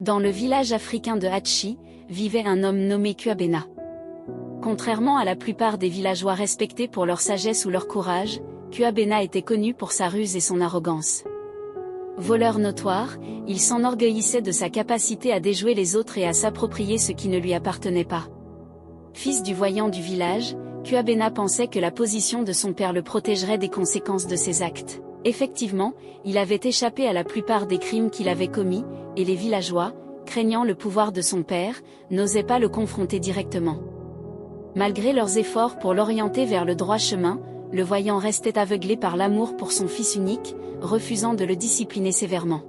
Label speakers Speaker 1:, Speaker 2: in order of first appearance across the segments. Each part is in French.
Speaker 1: Dans le village africain de Hachi, vivait un homme nommé Kuabena. Contrairement à la plupart des villageois respectés pour leur sagesse ou leur courage, Kuabena était connu pour sa ruse et son arrogance. Voleur notoire, il s'enorgueillissait de sa capacité à déjouer les autres et à s'approprier ce qui ne lui appartenait pas. Fils du voyant du village, Kuabena pensait que la position de son père le protégerait des conséquences de ses actes. Effectivement, il avait échappé à la plupart des crimes qu'il avait commis, et les villageois, craignant le pouvoir de son père, n'osaient pas le confronter directement. Malgré leurs efforts pour l'orienter vers le droit chemin, le voyant restait aveuglé par l'amour pour son fils unique, refusant de le discipliner sévèrement.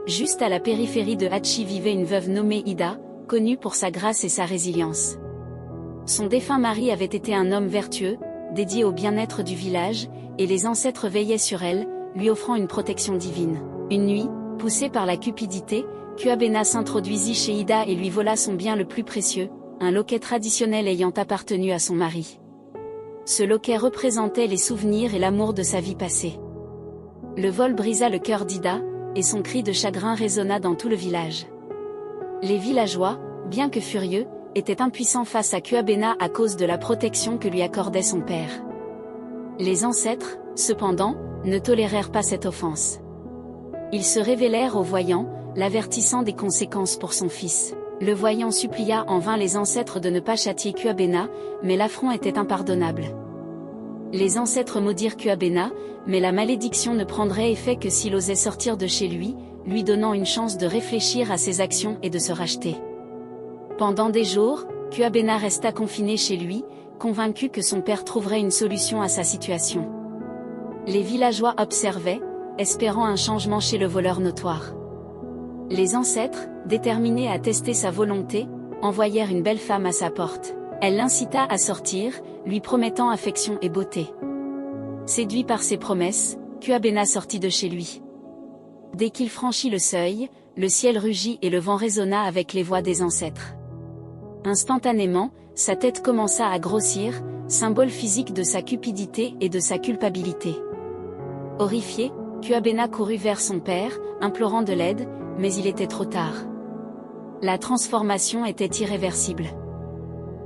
Speaker 1: Juste à la périphérie de Hachi vivait une veuve nommée Ida, connue pour sa grâce et sa résilience. Son défunt mari avait été un homme vertueux, dédié au bien-être du village, et les ancêtres veillaient sur elle, lui offrant une protection divine. Une nuit, poussé par la cupidité, Kuabena s'introduisit chez Ida et lui vola son bien le plus précieux, un loquet traditionnel ayant appartenu à son mari. Ce loquet représentait les souvenirs et l'amour de sa vie passée. Le vol brisa le cœur d'Ida, et son cri de chagrin résonna dans tout le village. Les villageois, bien que furieux, étaient impuissants face à Kuabena à cause de la protection que lui accordait son père. Les ancêtres, cependant, ne tolérèrent pas cette offense. Ils se révélèrent au voyant, l'avertissant des conséquences pour son fils. Le voyant supplia en vain les ancêtres de ne pas châtier Kuabena, mais l'affront était impardonnable. Les ancêtres maudirent Kuabena, mais la malédiction ne prendrait effet que s'il osait sortir de chez lui, lui donnant une chance de réfléchir à ses actions et de se racheter. Pendant des jours, Kuabena resta confiné chez lui, convaincu que son père trouverait une solution à sa situation. Les villageois observaient, espérant un changement chez le voleur notoire. Les ancêtres, déterminés à tester sa volonté, envoyèrent une belle femme à sa porte. Elle l'incita à sortir, lui promettant affection et beauté. Séduit par ses promesses, Kuabena sortit de chez lui. Dès qu'il franchit le seuil, le ciel rugit et le vent résonna avec les voix des ancêtres. Instantanément, sa tête commença à grossir, symbole physique de sa cupidité et de sa culpabilité. Horrifié, Kuabena courut vers son père, implorant de l'aide, mais il était trop tard. La transformation était irréversible.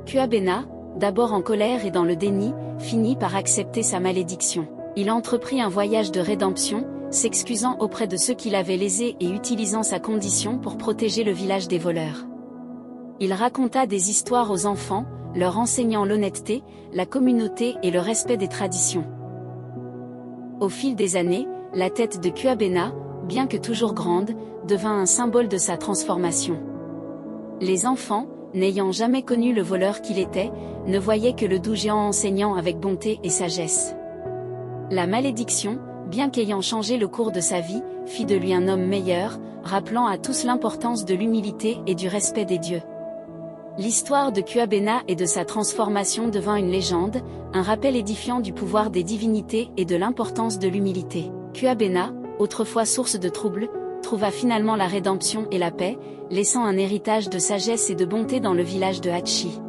Speaker 1: Kuabena, d'abord en colère et dans le déni, finit par accepter sa malédiction. Il entreprit un voyage de rédemption, s'excusant auprès de ceux qui l'avaient lésé et utilisant sa condition pour protéger le village des voleurs. Il raconta des histoires aux enfants, leur enseignant l'honnêteté, la communauté et le respect des traditions. Au fil des années, la tête de Kuabena, bien que toujours grande, devint un symbole de sa transformation. Les enfants, n'ayant jamais connu le voleur qu'il était, ne voyaient que le doux géant enseignant avec bonté et sagesse. La malédiction, bien qu'ayant changé le cours de sa vie, fit de lui un homme meilleur, rappelant à tous l'importance de l'humilité et du respect des dieux. L'histoire de Kuabena et de sa transformation devint une légende, un rappel édifiant du pouvoir des divinités et de l'importance de l'humilité. Kuabena, autrefois source de troubles, trouva finalement la rédemption et la paix, laissant un héritage de sagesse et de bonté dans le village de Hachi.